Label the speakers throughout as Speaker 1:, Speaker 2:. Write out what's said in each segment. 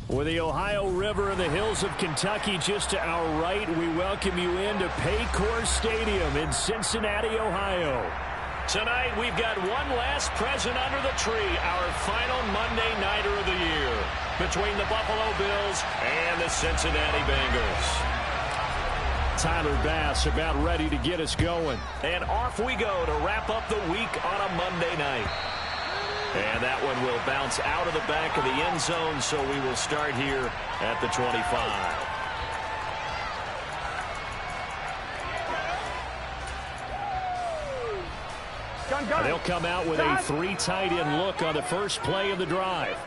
Speaker 1: With the Ohio River and the hills of Kentucky just to our right, we welcome you into Paycor Stadium in Cincinnati, Ohio. Tonight, we've got one last present under the tree, our final Monday Nighter of the year, between the Buffalo Bills and the Cincinnati Bengals. Tyler Bass about ready to get us going. And off we go to wrap up the week on a Monday night. And that one will bounce out of the back of the end zone, so we will start here at the 25. They'll come out with a 3 tight end look on the first play of the drive.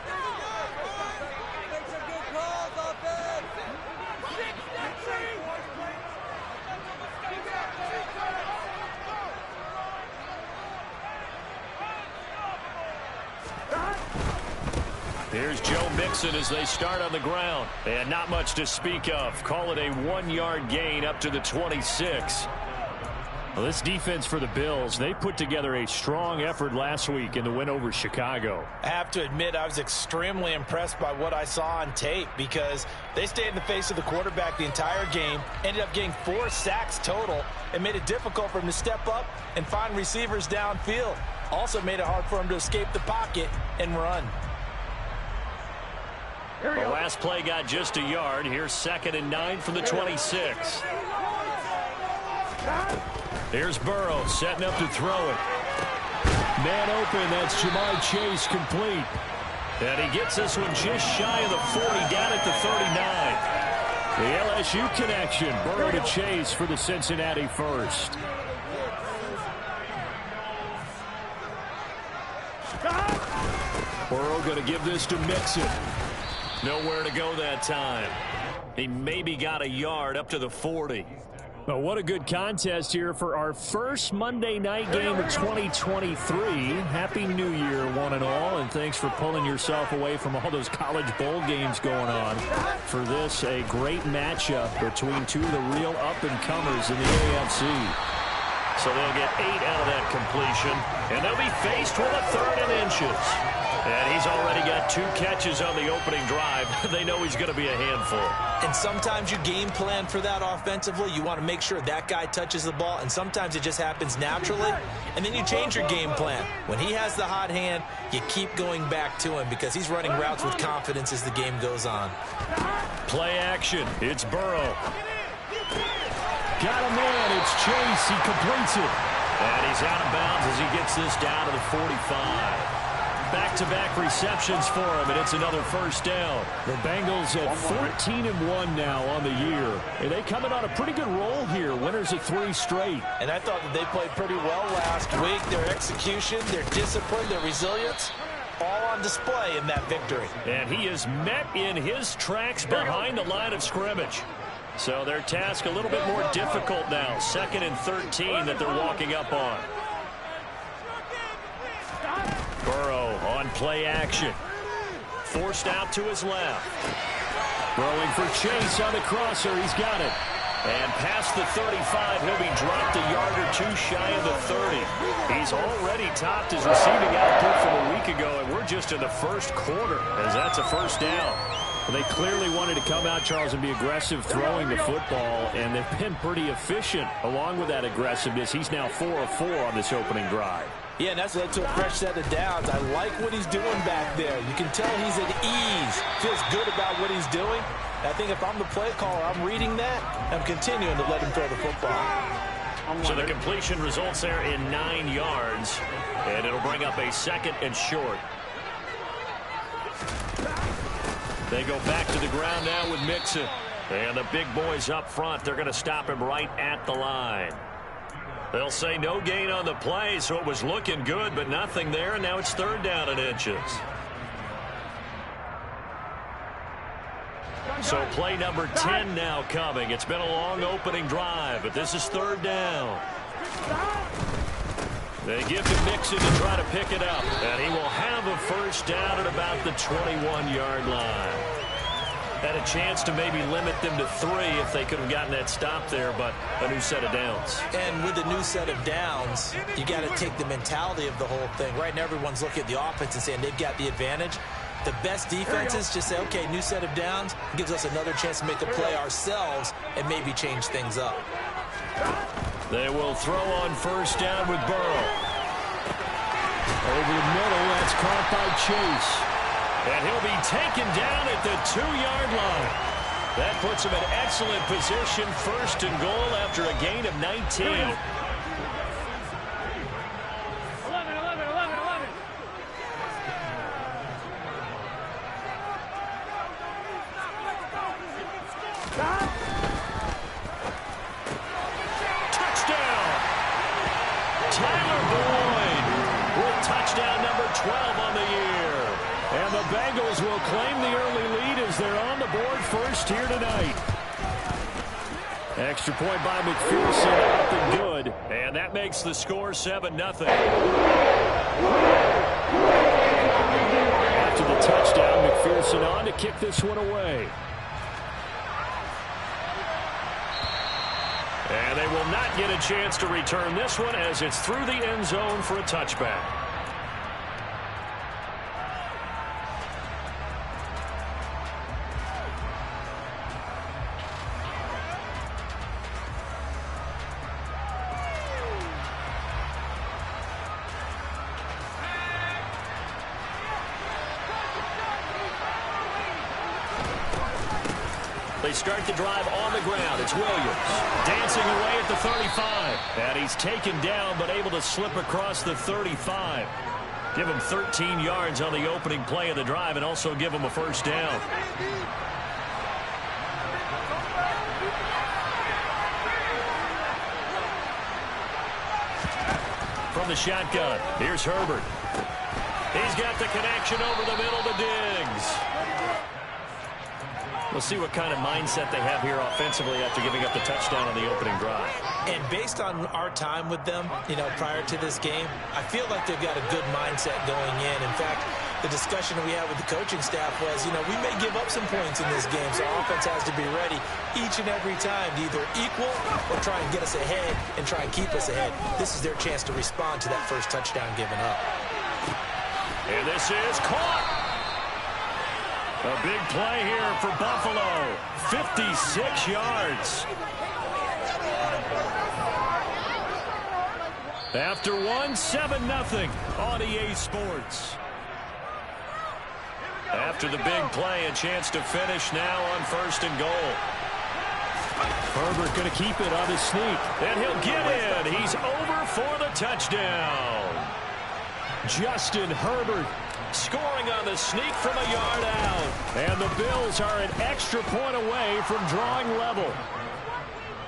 Speaker 1: Here's Joe Mixon as they start on the ground. And not much to speak of. Call it a 1-yard gain up to the 26. Well, this defense for the Bills, they put together a strong effort last week in the win over Chicago.
Speaker 2: I have to admit, I was extremely impressed by what I saw on tape because they stayed in the face of the quarterback the entire game, ended up getting 4 sacks total, and made it difficult for him to step up and find receivers downfield. Also made it hard for him to escape the pocket and run.
Speaker 1: The last play got just a yard. Here's 2nd and 9 from the 26. Here's Burrow setting up to throw it. Man open, that's Jamar Chase complete. And he gets this one just shy of the 40, down at the 39. The LSU connection, Burrow to Chase for the Cincinnati first. Burrow going to give this to Mixon. Nowhere to go that time. He maybe got a yard up to the 40. Well, what a good contest here for our first Monday night game of 2023. Happy New Year, one and all, and thanks for pulling yourself away from all those college bowl games going on. For this, a great matchup between two of the real up-and-comers in the AFC. So they'll get 8 out of that completion, and they'll be faced with a 3rd and inches. And he's already got 2 catches on the opening drive. They know he's going to be a handful.
Speaker 2: And sometimes you game plan for that offensively. You want to make sure that guy touches the ball, and sometimes it just happens naturally. And then you change your game plan. When he has the hot hand, you keep going back to him because he's running routes with confidence as the game goes on.
Speaker 1: Play action. It's Burrow. Got a man. It's Chase. He completes it. And he's out of bounds as he gets this down to the 45. Back-to-back receptions for him, and it's another first down. The Bengals at 14-1 now on the year. And they come in on a pretty good roll here, winners of 3 straight.
Speaker 2: And I thought that they played pretty well last week. Their execution, their discipline, their resilience, all on display in that victory.
Speaker 1: And he is met in his tracks behind the line of scrimmage. So their task a little bit more difficult now. 2nd and 13 that they're walking up on. Burrow on play action. Forced out to his left. Throwing for Chase on the crosser. He's got it. And past the 35, he'll be dropped a yard or 2 shy of the 30. He's already topped his receiving output from a week ago, and we're just in the first quarter as that's a first down. Well, they clearly wanted to come out, Charles, and be aggressive throwing the football, and they've been pretty efficient along with that aggressiveness. He's now 4 of 4 on this opening drive.
Speaker 2: Yeah, and that's led to a fresh set of downs. I like what he's doing back there. You can tell he's at ease, feels good about what he's doing. I think if I'm the play caller, I'm reading that, I'm continuing to let him throw the football.
Speaker 1: So the completion results there in 9 yards, and it'll bring up a 2nd and short. They go back to the ground now with Mixon. And the big boys up front, they're going to stop him right at the line. They'll say no gain on the play, so it was looking good, but nothing there, and now it's 3rd down and inches. So play number 10 now coming. It's been a long opening drive, but this is 3rd down. They give to Mixon to try to pick it up, and he will have a first down at about the 21-yard line. Had a chance to maybe limit them to 3 if they could have gotten that stop there, but a new set of downs.
Speaker 2: And with the new set of downs, you got to take the mentality of the whole thing. Right now, everyone's looking at the offense and saying they've got the advantage. The best defenses just say, okay, new set of downs, gives us another chance to make the play ourselves and maybe change things up.
Speaker 1: They will throw on first down with Burrow. Over the middle, that's caught by Chase. And he'll be taken down at the 2-yard line. That puts him in excellent position, first and goal after a gain of 19. And the Bengals will claim the early lead as they're on the board first here tonight. Extra point by McPherson, up and good. And that makes the score 7-0. After the touchdown, McPherson on to kick this one away. And they will not get a chance to return this one as it's through the end zone for a touchback. They start the drive on the ground. It's Williams dancing away at the 35. And he's taken down but able to slip across the 35. Give him 13 yards on the opening play of the drive and also give him a first down. From the shotgun, here's Herbert. He's got the connection over the middle to Diggs. We'll see what kind of mindset they have here offensively after giving up the touchdown on the opening drive.
Speaker 2: And based on our time with them, prior to this game, I feel like they've got a good mindset going in. In fact, the discussion that we had with the coaching staff was, we may give up some points in this game, so our offense has to be ready each and every time to either equal or try and get us ahead and try and keep us ahead. This is their chance to respond to that first touchdown given up.
Speaker 1: And this is caught. A big play here for Buffalo. 56 yards. After one, 7-0 on EA Sports. After the big play, a chance to finish now on first and goal. Herbert going to keep it on his sneak. And he'll get in. He's over for the touchdown. Justin Herbert scoring on the sneak from a yard out. And the Bills are an extra point away from drawing level.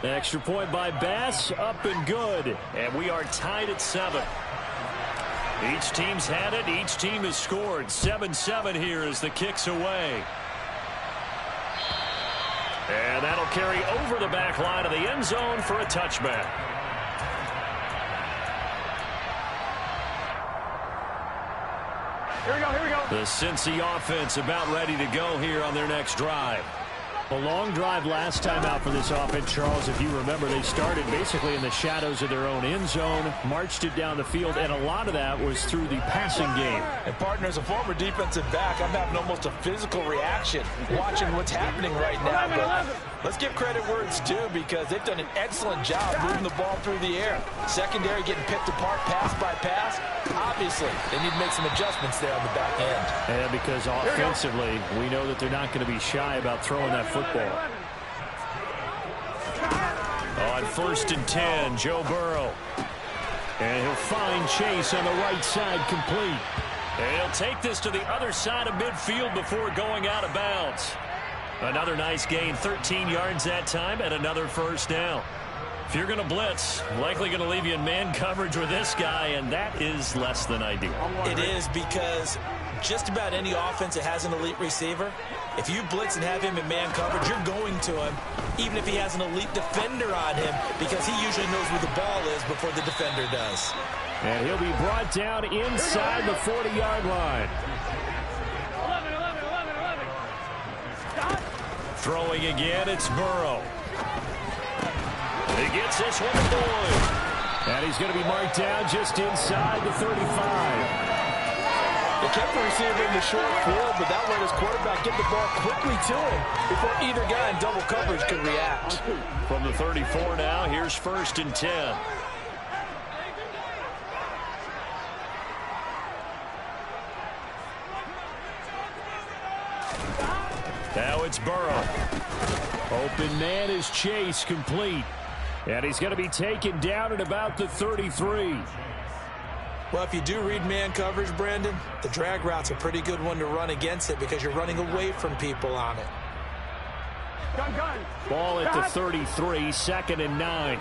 Speaker 1: Extra point by Bass, up and good. And we are tied at 7. Each team's had it. Each team has scored. 7-7 here as the kick's away. And that'll carry over the back line of the end zone for a touchback.
Speaker 3: Here we go.
Speaker 1: The Cincy offense about ready to go here on their next drive. A long drive last time out for this offense, Charles. If you remember, they started basically in the shadows of their own end zone, marched it down the field, and a lot of that was through the passing game.
Speaker 2: And, partner, as a former defensive back, I'm having almost a physical reaction watching what's happening right now. But let's give credit where it's due because they've done an excellent job moving the ball through the air. Secondary getting picked apart pass by pass. Obviously, they need to make some adjustments there on the back end.
Speaker 1: And because offensively, we know that they're not going to be shy about throwing that football. On first and 10, Joe Burrow. And he'll find Chase on the right side complete. And he'll take this to the other side of midfield before going out of bounds. Another nice gain, 13 yards that time, and another first down. If you're going to blitz, likely going to leave you in man coverage with this guy, and that is less than ideal.
Speaker 2: It is because just about any offense that has an elite receiver, if you blitz and have him in man coverage, you're going to him, even if he has an elite defender on him, because he usually knows where the ball is before the defender does.
Speaker 1: And he'll be brought down inside the 40-yard line.
Speaker 3: 11.
Speaker 1: Throwing again, it's Burrow. He gets this one to Boyd. And he's going to be marked down just inside the 35.
Speaker 2: They kept the receiver in the short field, but that let his quarterback get the ball quickly to him before either guy in double coverage could react.
Speaker 1: From the 34 now, here's 1st and 10. Now it's Burrow. Open man is Chase, complete. And he's going to be taken down at about the 33.
Speaker 2: Well, if you do read man coverage, Brandon, the drag route's a pretty good one to run against it because you're running away from people on it.
Speaker 1: Ball at the 33, 2nd and 9.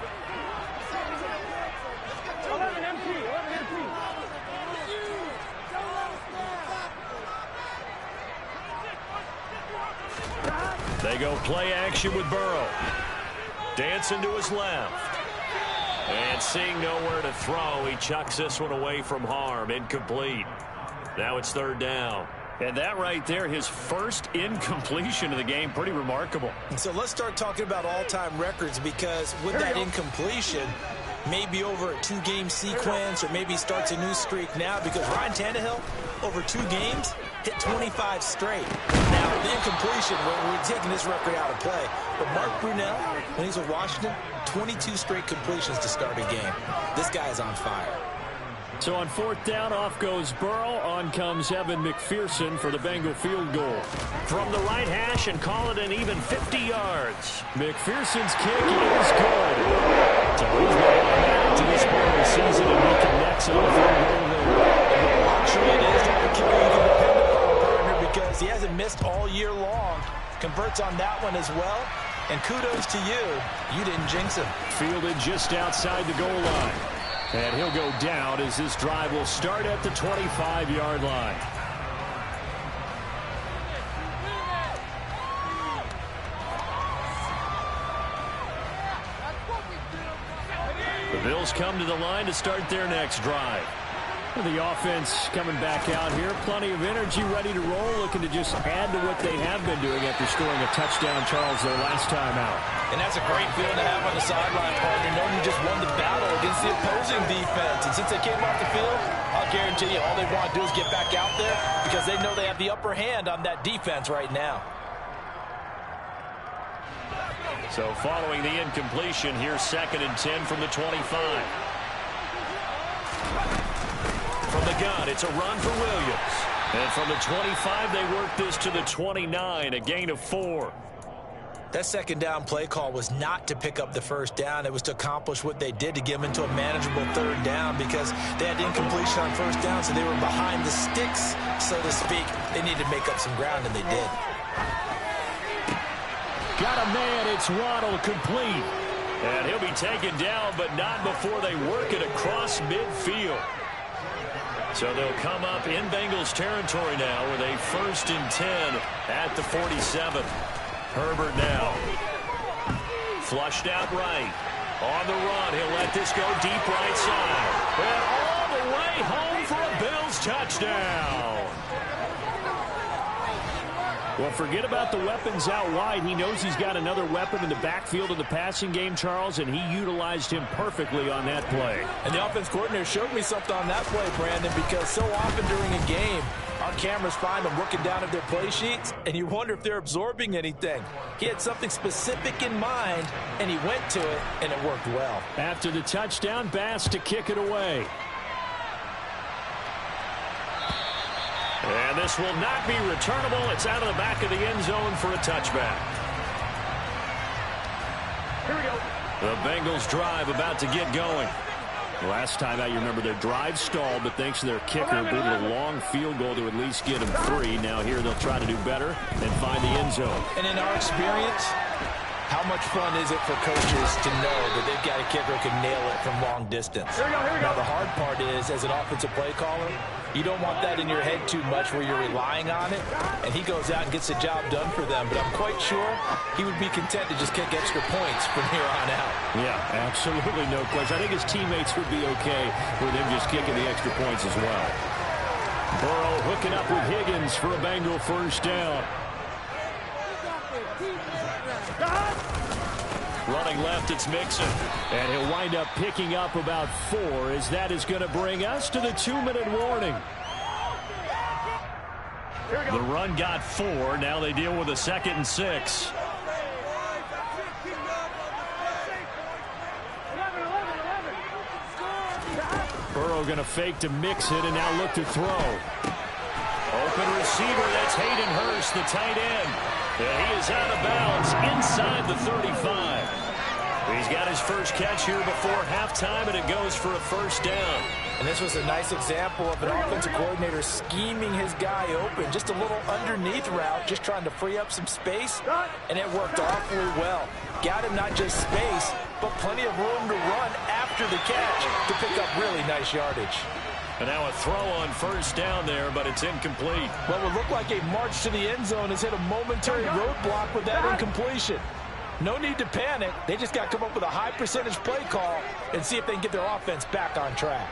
Speaker 1: They go play action with Burrow. Dancing to his left. And seeing nowhere to throw, he chucks this one away from harm. Incomplete. Now it's 3rd down. And that right there, his first incompletion of the game, pretty remarkable.
Speaker 2: So let's start talking about all-time records, because with that incompletion, maybe over a 2-game sequence, or maybe starts a new streak now, because Ryan Tannehill, over 2 games, hit 25 straight. Now, the incompletion, we're taking this record out of play. But Mark Brunell, when he's with Washington, 22 straight completions to start a game. This guy is on fire.
Speaker 1: So on 4th down, off goes Burrow. On comes Evan McPherson for the Bengal field goal. From the right hash and call it an even 50 yards. McPherson's kick is good. So he's going to add to this part of the season, and he connects on the field goal there.
Speaker 2: Luxury it is to have a kicker you can depend upon, partner, because he hasn't missed all year long. Converts on that one as well. And kudos to you. You didn't jinx him.
Speaker 1: Fielded just outside the goal line. And he'll go down as this drive will start at the 25-yard line. The Bills come to the line to start their next drive. The offense coming back out here. Plenty of energy, ready to roll, looking to just add to what they have been doing after scoring a touchdown, Charles, their last time out.
Speaker 2: And that's a great feeling to have on the sideline, partner, knowing you just won the battle against the opposing defense. And since they came off the field, I'll guarantee you all they want to do is get back out there because they know they have the upper hand on that defense right now.
Speaker 1: So following the incompletion, here's 2nd and 10 from the 25. From the gun, it's a run for Williams. And from the 25, they work this to the 29, a gain of 4.
Speaker 2: That 2nd down play call was not to pick up the 1st down. It was to accomplish what they did to get them into a manageable 3rd down because they had incompletion on 1st down, so they were behind the sticks, so to speak. They needed to make up some ground, and they did.
Speaker 1: Got a man, it's Waddle, complete. And he'll be taken down, but not before they work it across midfield. So they'll come up in Bengals territory now with a 1st and 10 at the 47. Herbert now. Flushed out right. On the run, he'll let this go deep right side. And all the way home for a Bills touchdown. Well, forget about the weapons out wide. He knows he's got another weapon in the backfield of the passing game, Charles, and he utilized him perfectly on that play.
Speaker 2: And the offense coordinator showed me something on that play, Brandon, because so often during a game, our cameras find them looking down at their play sheets, and you wonder if they're absorbing anything. He had something specific in mind, and he went to it, and it worked well.
Speaker 1: After the touchdown, Bass to kick it away. And this will not be returnable. It's out of the back of the end zone for a touchback.
Speaker 3: Here we go.
Speaker 1: The Bengals drive about to get going. Last time out, you remember their drive stalled, but thanks to their kicker, booted a long field goal to at least get them 3. Now here they'll try to do better and find the end zone.
Speaker 2: And in our experience, how much fun is it for coaches to know that they've got a kicker who can nail it from long distance?
Speaker 3: Here we go, here we go.
Speaker 2: Now, the hard part is, as an offensive play caller, you don't want that in your head too much where you're relying on it, and he goes out and gets the job done for them. But I'm quite sure he would be content to just kick extra points from here on out.
Speaker 1: Yeah, absolutely no question. I think his teammates would be okay with him just kicking the extra points as well. Burrow hooking up with Higgins for a Bengal 1st down. Running left, it's Mixon. And he'll wind up picking up about 4 as that is going to bring us to the 2-minute warning. The run got 4. Now they deal with a 2nd and 6. Burrow going to fake to mix it and now look to throw. Open receiver, that's Hayden Hurst, the tight end. And he is out of bounds inside the 35. He's got his first catch here before halftime, and it goes for a first down.
Speaker 2: And this was a nice example of an offensive coordinator scheming his guy open. Just a little underneath route, just trying to free up some space, and it worked awfully well. Got him not just space, but plenty of room to run after the catch to pick up really nice yardage.
Speaker 1: And now a throw on first down there, but it's incomplete.
Speaker 2: What would look like a march to the end zone has hit a momentary roadblock with that incompletion. No need to panic. They just got to come up with a high percentage play call and see if they can get their offense back on track.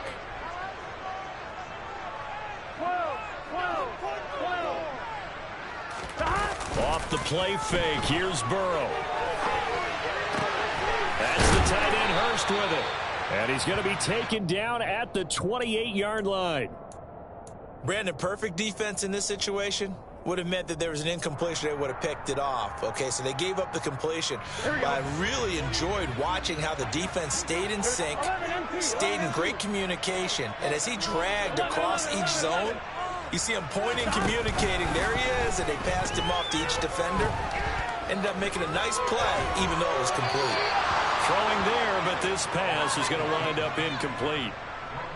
Speaker 1: Off the play fake. Here's Burrow. That's the tight end Hurst with it. And he's going to be taken down at the 28-yard line.
Speaker 2: Brandon, perfect defense in this situation would have meant that there was an incompletion. They would have picked it off. Okay, so they gave up the completion. But I really enjoyed watching how the defense stayed in sync, stayed in great communication. And as he dragged across each zone, you see him pointing, communicating. There he is, and they passed him off to each defender. Ended up making a nice play, even though it was complete.
Speaker 1: Throwing there, but this pass is going to wind up incomplete.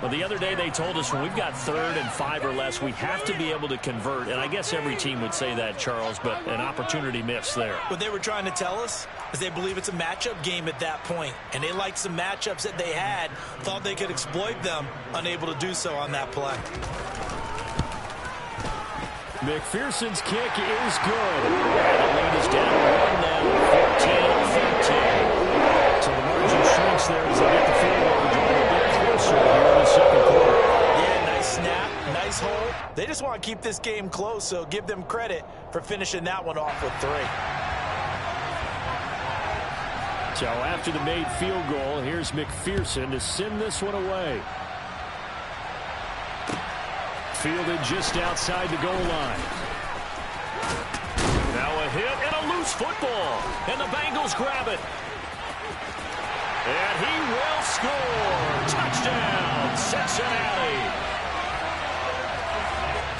Speaker 1: Well, the other day they told us when we've got 3rd and 5 or less, we have to be able to convert. And I guess every team would say that, Charles, but an opportunity missed there.
Speaker 2: What they were trying to tell us is they believe it's a matchup game at that point. And they liked some matchups that they had, thought they could exploit them, unable to do so on that play.
Speaker 1: McPherson's kick is good. And the lead is down 1 now, 14-13. So the margin shrinks there as they get the field goal to draw a bit closer here in the second quarter.
Speaker 2: Yeah, nice snap, nice hold. They just want to keep this game close, so give them credit for finishing that one off with 3.
Speaker 1: So after the made field goal, here's McPherson to send this one away. Fielded just outside the goal line. Now a hit and a loose football. And the Bengals grab it. And he will score. Touchdown, Cincinnati.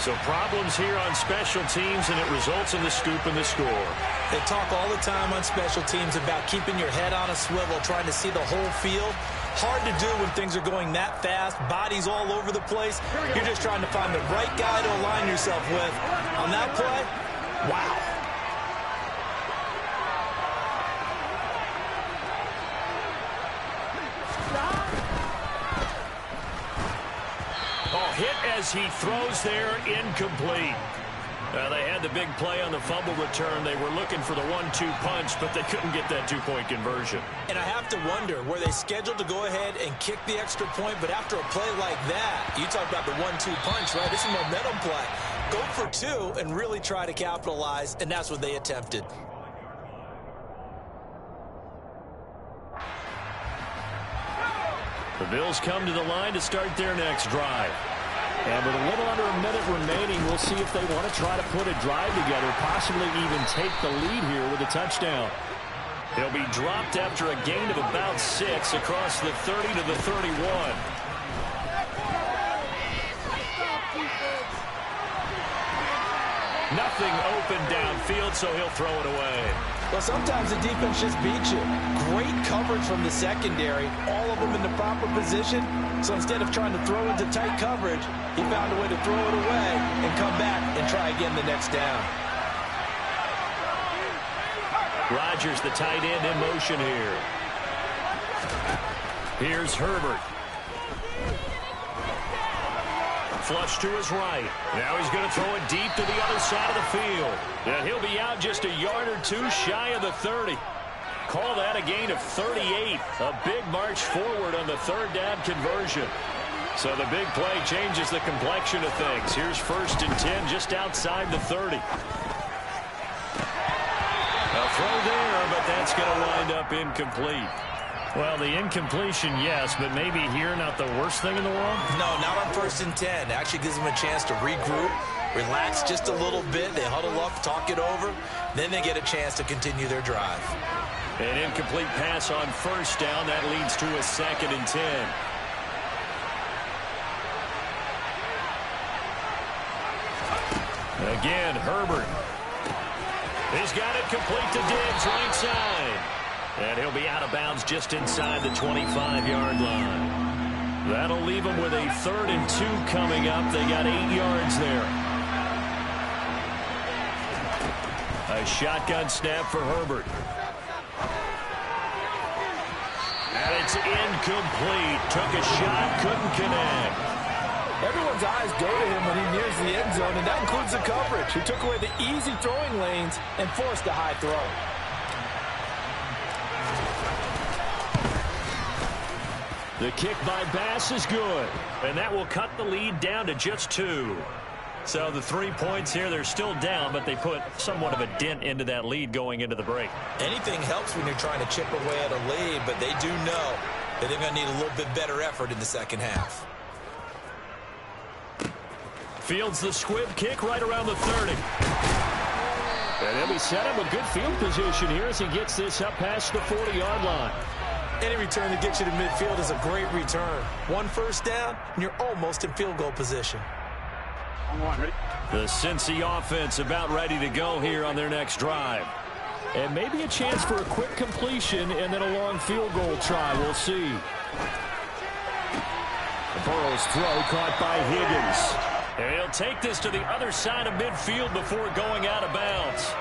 Speaker 1: So problems here on special teams, and it results in the scoop and the score.
Speaker 2: They talk all the time on special teams about keeping your head on a swivel, trying to see the whole field. Hard to do when things are going that fast, bodies all over the place. You're just trying to find the right guy to align yourself with. On that play, wow.
Speaker 1: Hit as he throws there, incomplete. They had the big play on the fumble return. They were looking for the 1-2 punch, but they couldn't get that 2-point conversion.
Speaker 2: And I have to wonder, were they scheduled to go ahead and kick the extra point, but after a play like that, you talk about the 1-2 punch, right? It's a momentum play. Go for 2 and really try to capitalize, and that's what they attempted.
Speaker 1: The Bills come to the line to start their next drive. And with a little under a minute remaining, we'll see if they want to try to put a drive together, possibly even take the lead here with a touchdown. He'll be dropped after a gain of about 6 across the 30 to the 31. Nothing open downfield, so he'll throw it away.
Speaker 2: Well, sometimes the defense just beats you. Great coverage from the secondary, all of them in the proper position. So instead of trying to throw into tight coverage, he found a way to throw it away and come back and try again the next down.
Speaker 1: Rodgers, the tight end, in motion here. Here's Herbert. Flush to his right. Now he's going to throw it deep to the other side of the field. And he'll be out just a yard or 2 shy of the 30. Call that a gain of 38. A big march forward on the 3rd down conversion. So the big play changes the complexion of things. Here's 1st and 10 just outside the 30. A throw there, but that's going to wind up incomplete. Well, the incompletion, yes, but maybe here not the worst thing in the world?
Speaker 2: No, not on 1st and 10. Actually gives them a chance to regroup, relax just a little bit. They huddle up, talk it over. Then they get a chance to continue their drive.
Speaker 1: An incomplete pass on first down. That leads to a 2nd and 10. Again, Herbert. He's got it complete to Diggs, right side. And he'll be out of bounds just inside the 25-yard line. That'll leave them with a 3rd and 2 coming up. They got 8 yards there. A shotgun snap for Herbert. And it's incomplete. Took a shot, couldn't connect.
Speaker 2: Everyone's eyes go to him when he nears the end zone, and that includes the coverage. He took away the easy throwing lanes and forced a high throw.
Speaker 1: The kick by Bass is good, and that will cut the lead down to just 2. So the 3 points here, they're still down, but they put somewhat of a dent into that lead going into the break.
Speaker 2: Anything helps when you're trying to chip away at a lead, but they do know that they're going to need a little bit better effort in the second half.
Speaker 1: Fields the squib kick right around the 30. And he'll be set up with good field position here as he gets this up past the 40-yard line.
Speaker 2: Any return that gets you to midfield is a great return. 1 first down, and you're almost in field goal position.
Speaker 1: The Cincy offense about ready to go here on their next drive. And maybe a chance for a quick completion and then a long field goal try. We'll see. Burrow's throw caught by Higgins. And he'll take this to the other side of midfield before going out of bounds.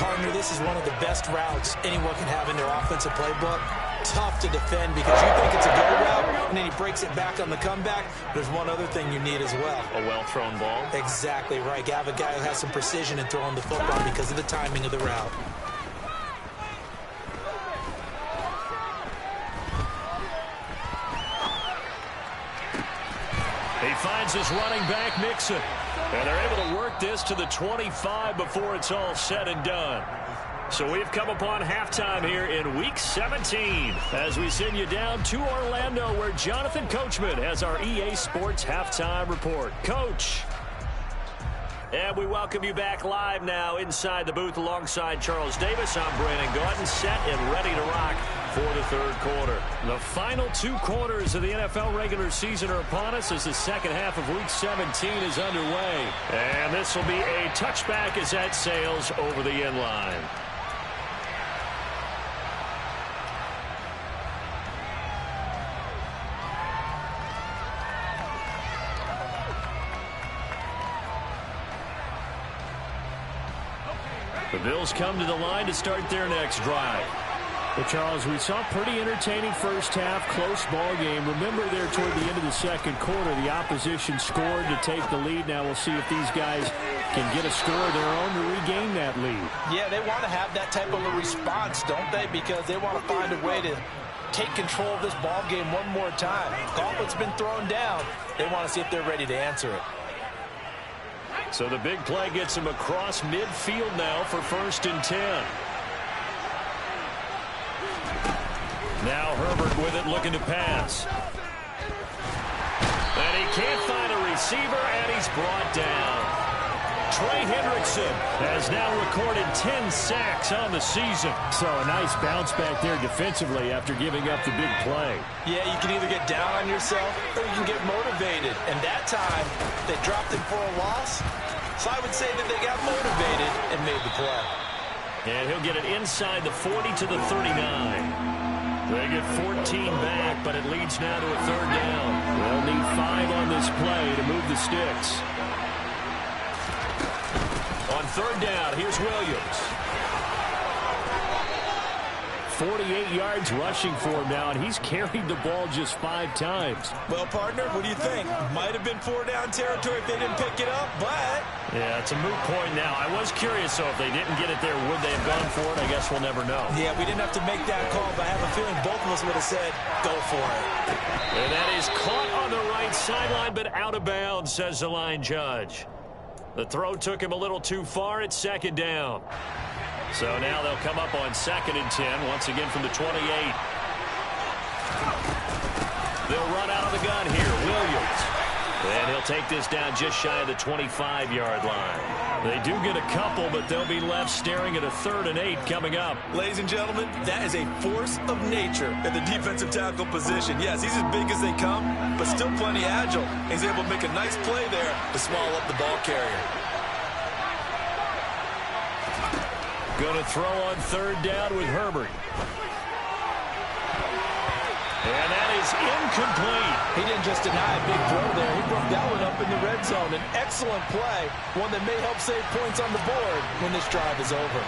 Speaker 2: Partner, this is one of the best routes anyone can have in their offensive playbook. Tough to defend because you think it's a go route, and then he breaks it back on the comeback. There's one other thing you need as well.
Speaker 1: A well-thrown ball.
Speaker 2: Exactly right. You have a guy who has some precision in throwing the football because of the timing of the route.
Speaker 1: He finds his running back, Mixon. And they're able to work this to the 25 before it's all said and done. So we've come upon halftime here in Week 17 as we send you down to Orlando where Jonathan Coachman has our EA Sports Halftime Report. Coach. And we welcome you back live now inside the booth alongside Charles Davis. I'm Brandon Gordon, set and ready to rock for the 3rd quarter. The final 2 quarters of the NFL regular season are upon us as the second half of Week 17 is underway. And this will be a touchback as that sails over the end line. The Bills come to the line to start their next drive. Well, Charles, we saw a pretty entertaining first half, close ball game. Remember there toward the end of the second quarter, the opposition scored to take the lead. Now we'll see if these guys can get a score of their own to regain that lead.
Speaker 2: Yeah, they want to have that type of a response, don't they? Because they want to find a way to take control of this ball game one more time. Gauntlet's been thrown down. They want to see if they're ready to answer it.
Speaker 1: So the big play gets him across midfield now for 1st and 10. Now Herbert with it, looking to pass. And he can't find a receiver, and he's brought down. Trey Hendrickson has now recorded 10 sacks on the season. So a nice bounce back there defensively after giving up the big play.
Speaker 2: Yeah, you can either get down on yourself or you can get motivated. And that time, they dropped him for a loss. So I would say that they got motivated and made the play.
Speaker 1: And he'll get it inside the 40 to the 39. They get 14 back, but it leads now to a 3rd down. They'll need 5 on this play to move the sticks. On 3rd down, here's Williams. 48 yards rushing for him now, and he's carried the ball just 5 times.
Speaker 2: Well, partner, what do you think? Might have been 4-down territory if they didn't pick it up, but...
Speaker 1: Yeah, it's a moot point now. I was curious, so if they didn't get it there, would they have gone for it? I guess we'll never know.
Speaker 2: Yeah, we didn't have to make that call, but I have a feeling both of us would have said, go for it.
Speaker 1: And that is caught on the right sideline, but out of bounds, says the line judge. The throw took him a little too far. It's 2nd down. So now they'll come up on 2nd and 10, once again from the 28. They'll run out of the gun here. Williams. And he'll take this down just shy of the 25-yard line. They do get a couple, but they'll be left staring at a 3rd and 8 coming up.
Speaker 2: Ladies and gentlemen, that is a force of nature at the defensive tackle position. Yes, he's as big as they come, but still plenty agile. He's able to make a nice play there to swallow up the ball carrier.
Speaker 1: Going to throw on 3rd down with Herbert. And that is incomplete.
Speaker 2: He didn't just deny a big throw there. He broke that one up in the red zone. An excellent play, one that may help save points on the board when this drive is over.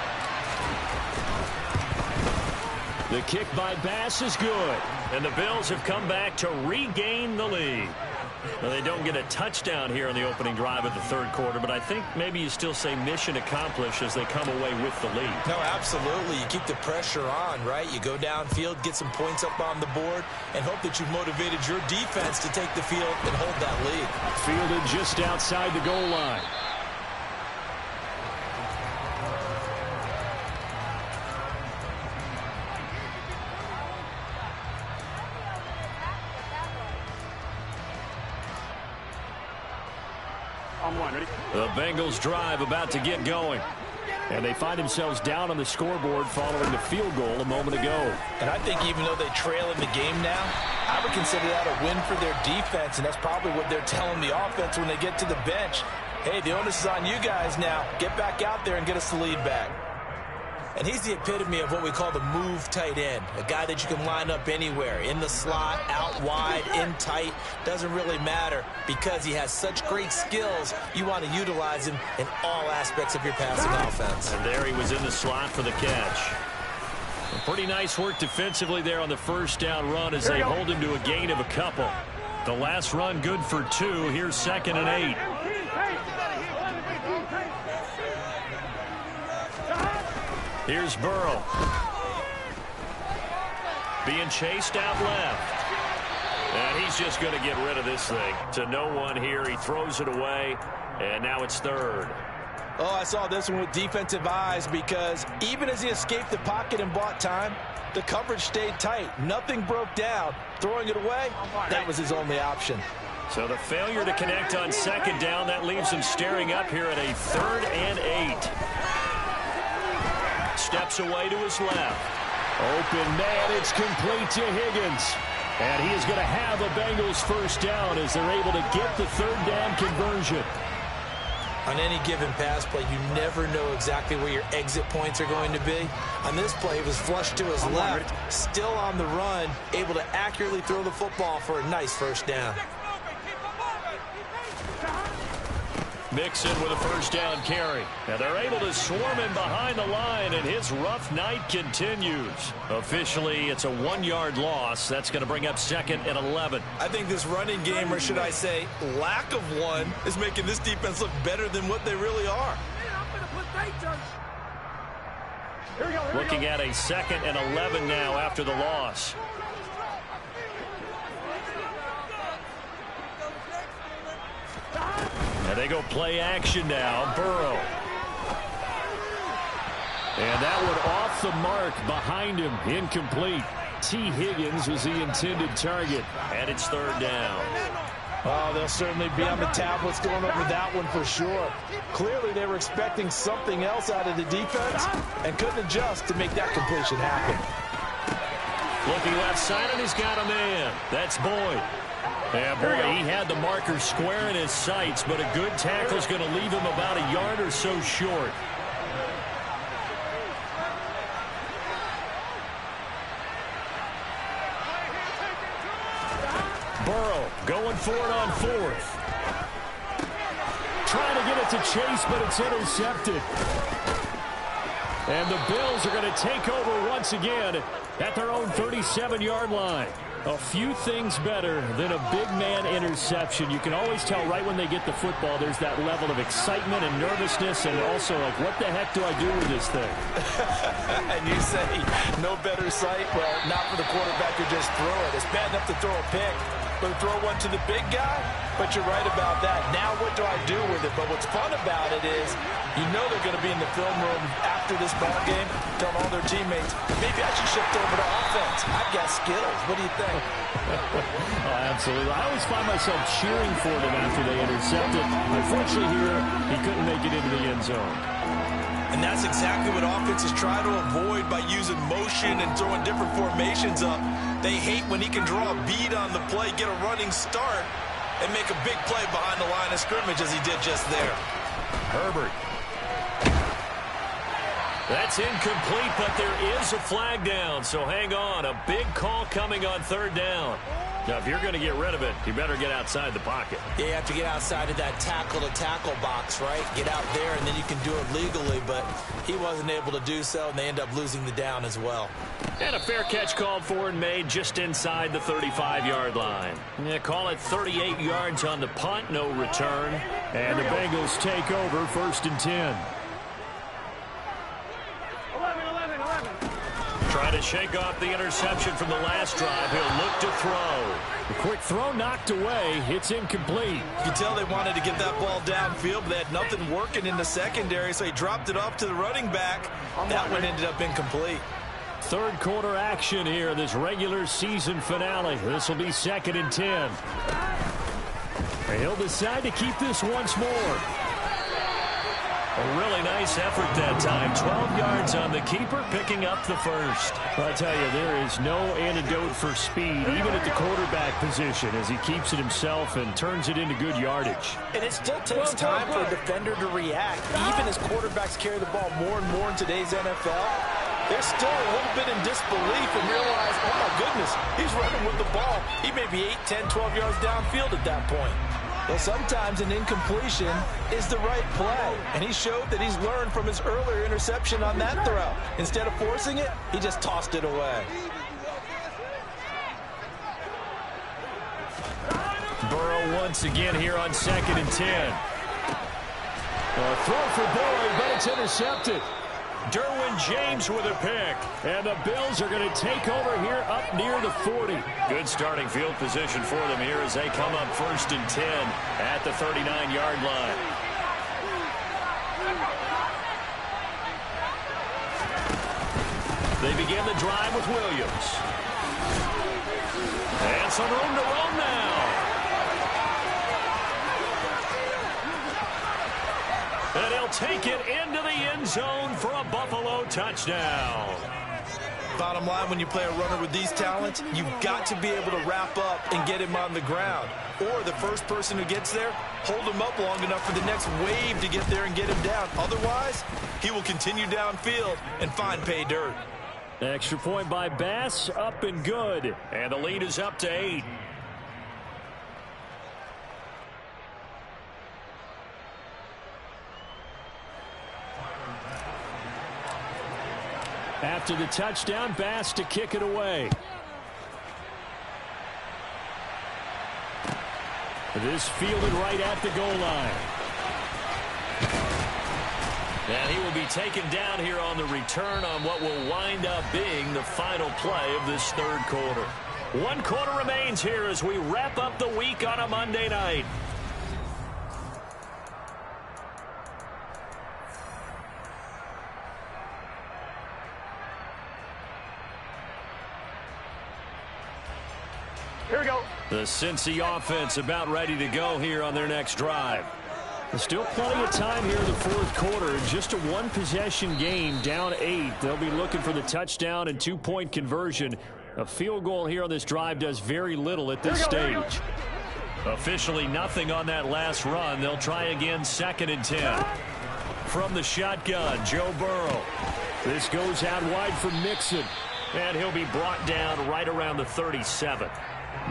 Speaker 1: The kick by Bass is good. And the Bills have come back to regain the lead. Well, they don't get a touchdown here in the opening drive of the 3rd quarter, but I think maybe you still say mission accomplished as they come away with the lead.
Speaker 2: No, absolutely. You keep the pressure on, right? You go downfield, get some points up on the board, and hope that you've motivated your defense to take the field and hold that lead.
Speaker 1: Fielded just outside the goal line. The Bengals drive about to get going. And they find themselves down on the scoreboard following the field goal a moment ago.
Speaker 2: And I think even though they trail in the game now, I would consider that a win for their defense, and that's probably what they're telling the offense when they get to the bench. Hey, the onus is on you guys now. Get back out there and get us the lead back. And he's the epitome of what we call the move tight end, a guy that you can line up anywhere, in the slot, out wide, in tight, doesn't really matter because he has such great skills. You want to utilize him in all aspects of your passing offense.
Speaker 1: And there he was in the slot for the catch. Pretty nice work defensively there on the 1st down run as they hold him to a gain of a couple. The last run good for 2. Here's 2nd and 8. Here's Burrow. Being chased out left. And he's just going to get rid of this thing. To no one here. He throws it away. And now it's 3rd.
Speaker 2: Oh, I saw this one with defensive eyes because even as he escaped the pocket and bought time, the coverage stayed tight. Nothing broke down. Throwing it away, that was his only option.
Speaker 1: So the failure to connect on 2nd down, that leaves him staring up here at a 3rd and 8. Steps away to his left. Open man, it's complete to Higgins. And he is going to have a Bengals 1st down as they're able to get the 3rd down conversion.
Speaker 2: On any given pass play, you never know exactly where your exit points are going to be. On this play, he was flushed to his left, still on the run, able to accurately throw the football for a nice 1st down.
Speaker 1: Mixon with a 1st down carry. And they're able to swarm him behind the line, and his rough night continues. Officially, it's a 1-yard loss. That's going to bring up 2nd and 11.
Speaker 2: I think this running game, or should I say lack of one, is making this defense look better than what they really are.
Speaker 1: Looking at a 2nd and 11 now after the loss. And they go play action now. Burrow. And that one off the mark behind him. Incomplete. T. Higgins was the intended target. And it's 3rd down.
Speaker 2: Oh, they'll certainly be on the tablets going over that one for sure. Clearly they were expecting something else out of the defense and couldn't adjust to make that completion happen.
Speaker 1: Looking left side, and he's got a man. That's Boyd. Yeah, boy, he had the marker square in his sights, but a good tackle is going to leave him about a yard or so short. Burrow going for it on 4th. Trying to get it to Chase, but it's intercepted. And the Bills are going to take over once again at their own 37-yard line. A few things better than a big man interception. You can always tell right when they get the football, there's that level of excitement and nervousness, and also like, what the heck do I do with this thing?
Speaker 2: And you say, no better sight? Well, not for the quarterback to just throw it. It's bad enough to throw a pick, but throw one to the big guy? But you're right about that. Now what do I do with it? But what's fun about it is you know they're going to be in the film room after this ball game telling all their teammates, maybe I should shift over to offense. I've got skills. What do you think?
Speaker 1: Oh, absolutely. I always find myself cheering for them after they intercepted. Unfortunately here, he couldn't make it into the end zone.
Speaker 2: And that's exactly what offenses try to avoid by using motion and throwing different formations up. They hate when he can draw a bead on the play, get a running start, and make a big play behind the line of scrimmage as he did just there.
Speaker 1: Herbert. That's incomplete, but there is a flag down, so hang on. A big call coming on third down. Now, if you're going to get rid of it, you better get outside the pocket.
Speaker 2: Yeah, you have to get outside of that tackle-to-tackle box, right? Get out there, and then you can do it legally, but he wasn't able to do so, and they end up losing the down as well.
Speaker 1: And a fair catch called for and made just inside the 35-yard line. Yeah, call it 38 yards on the punt, no return. And the Bengals take over 1st and 10. Trying to shake off the interception from the last drive. He'll look to throw. The quick throw knocked away. It's incomplete.
Speaker 2: You can tell they wanted to get that ball downfield, but they had nothing working in the secondary, so he dropped it off to the running back. That one ended up incomplete.
Speaker 1: Third quarter action here, this regular season finale. This will be 2nd and 10. And he'll decide to keep this once more. A really nice effort that time. 12 yards on the keeper, picking up the first. I tell you, there is no antidote for speed, even at the quarterback position, as he keeps it himself and turns it into good yardage.
Speaker 2: And it still takes time for a defender to react. Even as quarterbacks carry the ball more and more in today's NFL, they're still a little bit in disbelief and realize, oh my goodness, he's running with the ball. He may be 8, 10, 12 yards downfield at that point. Well, sometimes an incompletion is the right play, and he showed that he's learned from his earlier interception on that throw. Instead of forcing it, he just tossed it away.
Speaker 1: Burrow once again here on 2nd and 10. A throw for Boyd, but it's intercepted. Derwin James with a pick. And the Bills are going to take over here up near the 40. Good starting field position for them here as they come up 1st and 10 at the 39-yard line. They begin the drive with Williams. And some room to roam now. And he'll take it into the end zone for a Buffalo touchdown.
Speaker 2: Bottom line, when you play a runner with these talents, you've got to be able to wrap up and get him on the ground. Or the first person who gets there, hold him up long enough for the next wave to get there and get him down. Otherwise, he will continue downfield and find pay dirt.
Speaker 1: Extra point by Bass, up and good. And the lead is up to 8. After the touchdown, Bass to kick it away. This fielded right at the goal line. And he will be taken down here on the return on what will wind up being the final play of this third quarter. 1 quarter remains here as we wrap up the week on a Monday night.
Speaker 3: Here we go.
Speaker 1: The Cincy offense about ready to go here on their next drive. There's still plenty of time here in the fourth quarter. Just a one-possession game, down 8. They'll be looking for the touchdown and 2-point conversion. A field goal here on this drive does very little at this stage. Officially nothing on that last run. They'll try again 2nd and 10. From the shotgun, Joe Burrow. This goes out wide for Mixon. And he'll be brought down right around the 37.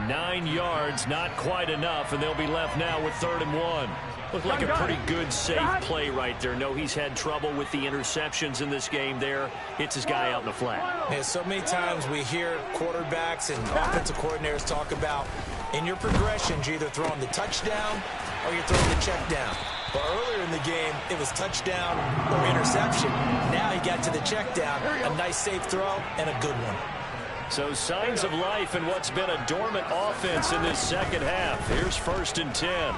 Speaker 1: 9 yards, not quite enough, and they'll be left now with 3rd and 1. Looked like a pretty good, safe play right there. No, he's had trouble with the interceptions in this game there. Hits his guy out in the flat.
Speaker 2: Yeah, so many times we hear quarterbacks and offensive coordinators talk about in your progressions, you're either throwing the touchdown or you're throwing the check down. But earlier in the game, it was touchdown or interception. Now he got to the check down, a nice safe throw, and a good one.
Speaker 1: So signs of life in what's been a dormant offense in this second half. Here's 1st and 10.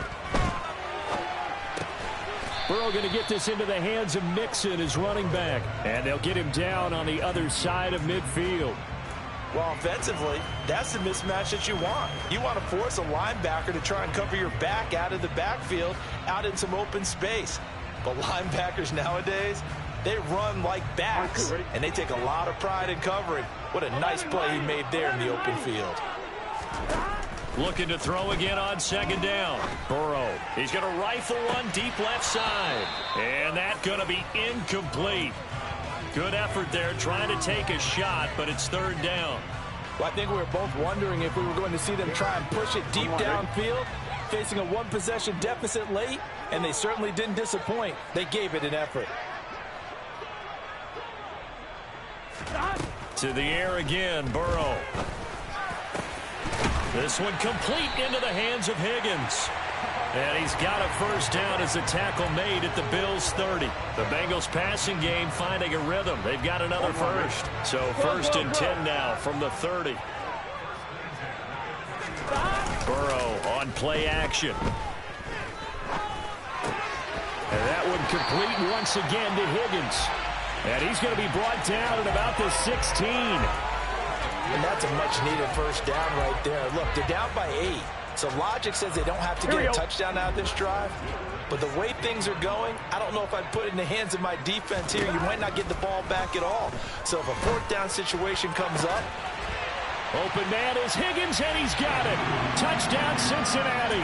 Speaker 1: Burrow going to get this into the hands of Mixon, his running back. And they'll get him down on the other side of midfield.
Speaker 2: Well, offensively, that's the mismatch that you want. You want to force a linebacker to try and cover your back out of the backfield, out in some open space. But linebackers nowadays, they run like backs, and they take a lot of pride in covering. What a nice play he made there in the open field.
Speaker 1: Looking to throw again on second down. Burrow, he's going to rifle one deep left side. And that's going to be incomplete. Good effort there trying to take a shot, but it's third down.
Speaker 2: Well, I think we were both wondering if we were going to see them try and push it deep downfield, facing a one-possession deficit late, and they certainly didn't disappoint. They gave it an effort.
Speaker 1: To the air again, Burrow. This one complete into the hands of Higgins. And he's got a first down as a tackle made at the Bills' 30. The Bengals passing game finding a rhythm. They've got another first. So first and 10 now from the 30. Burrow on play action. And that one complete once again to Higgins. And he's going to be brought down at about the 16.
Speaker 2: And that's a much-needed first down right there. Look, they're down by 8. So logic says they don't have to get a touchdown out of this drive. But the way things are going, I don't know if I'd put it in the hands of my defense here. You might not get the ball back at all. So if a fourth down situation comes up.
Speaker 1: Open man is Higgins, and he's got it. Touchdown, Cincinnati.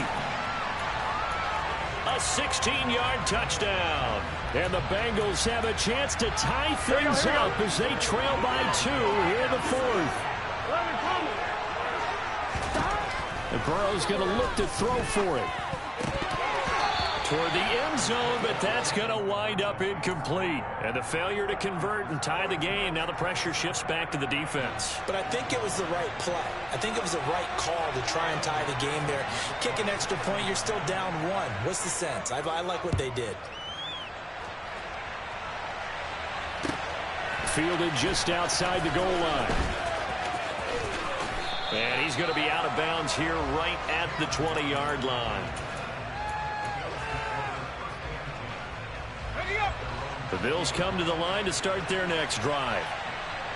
Speaker 1: A 16-yard touchdown. And the Bengals have a chance to tie things up as they trail by 2 here in the fourth. And Burrow's going to look to throw for it. Toward the end zone, but that's going to wind up incomplete. And the failure to convert and tie the game. Now the pressure shifts back to the defense.
Speaker 2: But I think it was the right play. I think it was the right call to try and tie the game there. Kick an extra point, you're still down 1. What's the sense? I like what they did.
Speaker 1: Fielded just outside the goal line. And he's going to be out of bounds here right at the 20-yard line. The Bills come to the line to start their next drive.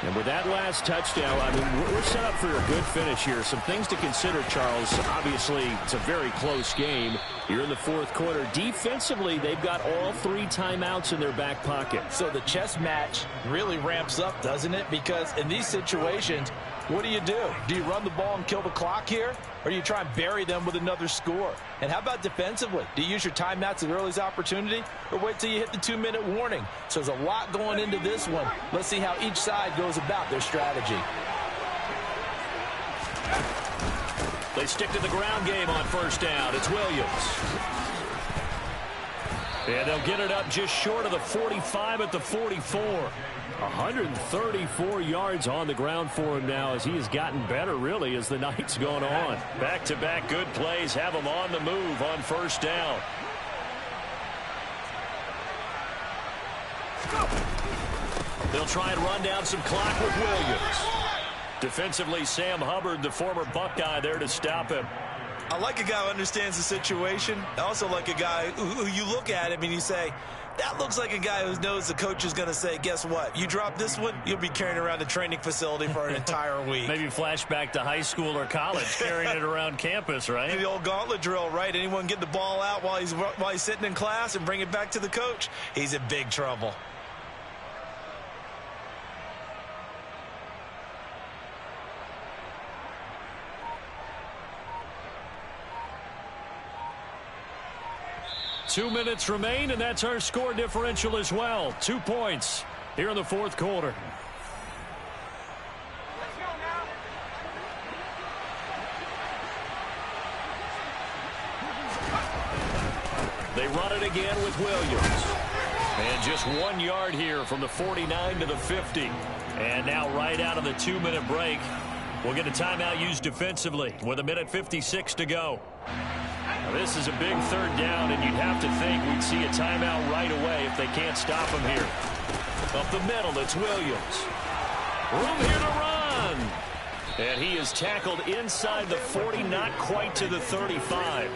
Speaker 1: And with that last touchdown, I mean, we're set up for a good finish here. Some things to consider, Charles. Obviously, it's a very close game. Here in the fourth quarter. Defensively, they've got all 3 timeouts in their back pocket.
Speaker 2: So the chess match really ramps up, doesn't it? Because in these situations, what do? Do you run the ball and kill the clock here? Or do you try and bury them with another score? And how about defensively? Do you use your timeouts at earliest opportunity? Or wait till you hit the 2-minute warning? So there's a lot going into this one. Let's see how each side goes about their strategy.
Speaker 1: They stick to the ground game on first down. It's Williams. And they'll get it up just short of the 45 at the 44. 134 yards on the ground for him now as he has gotten better, really, as the night's gone on. Back-to-back good plays have him on the move on first down. They'll try and run down some clock with Williams. Defensively, Sam Hubbard, the former Buckeye, there to stop him.
Speaker 2: I like a guy who understands the situation. I also like a guy who you look at him and you say, that looks like a guy who knows the coach is going to say, guess what? You drop this one, you'll be carrying around the training facility for an entire week.
Speaker 1: Maybe flashback to high school or college, carrying it around campus, right?
Speaker 2: The old gauntlet drill, right? Anyone get the ball out while he's sitting in class and bring it back to the coach? He's in big trouble.
Speaker 1: Two minutes remain, and that's our score differential as well. 2 points here in the fourth quarter. They run it again with Williams. And just 1 yard here from the 49 to the 50. And now right out of the 2-minute break, we'll get a timeout used defensively with 1:56 to go. Now this is a big third down, and you'd have to think we'd see a timeout right away if they can't stop him here. Up the middle, it's Williams. Room here to run. And he is tackled inside the 40, not quite to the 35.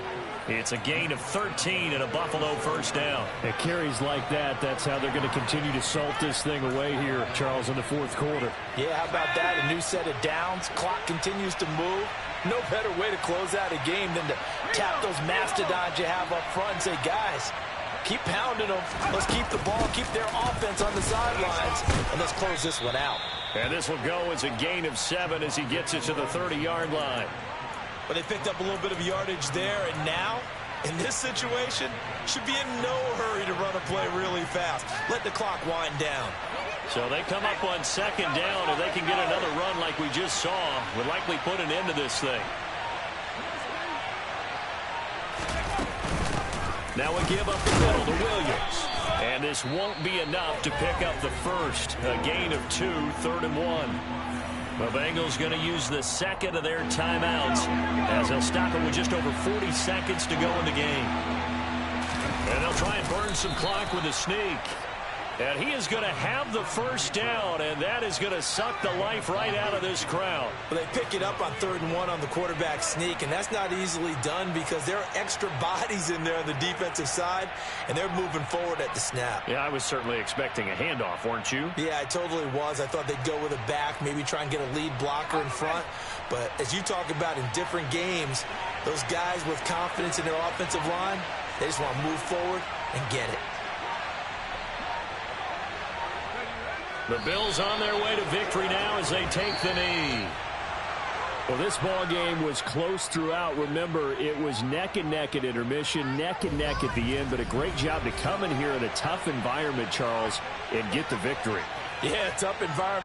Speaker 1: It's a gain of 13 and a Buffalo first down.
Speaker 4: It carries like that. That's how they're going to continue to salt this thing away here, Charles, in the fourth quarter.
Speaker 2: Yeah, how about that? A new set of downs. Clock continues to move. No better way to close out a game than to tap those mastodons you have up front and say, guys, keep pounding them. Let's keep the ball, keep their offense on the sidelines, and let's close this one out.
Speaker 1: And this will go as a gain of 7 as he gets it to the 30-yard line.
Speaker 2: But they picked up a little bit of yardage there, and now, in this situation, should be in no hurry to run a play really fast. Let the clock wind down.
Speaker 1: So they come up on second down. If they can get another run like we just saw, would likely put an end to this thing. Now we give up the middle to Williams. And this won't be enough to pick up the first. A gain of 2, 3rd and 1. The Bengals going to use the second of their timeouts as they'll stop it with just over 40 seconds to go in the game. And they'll try and burn some clock with a sneak. And he is going to have the first down, and that is going to suck the life right out of this crowd.
Speaker 2: Well, they pick it up on 3rd and 1 on the quarterback sneak, and that's not easily done because there are extra bodies in there on the defensive side, and they're moving forward at the snap.
Speaker 1: Yeah, I was certainly expecting a handoff, weren't you?
Speaker 2: Yeah, I totally was. I thought they'd go with a back, maybe try and get a lead blocker in front. But as you talk about in different games, those guys with confidence in their offensive line, they just want to move forward and get it.
Speaker 1: The Bills on their way to victory now as they take the knee.
Speaker 4: Well, this ball game was close throughout. Remember, it was neck and neck at intermission, neck and neck at the end, but a great job to come in here in a tough environment, Charles, and get the victory.
Speaker 2: Yeah, tough environment.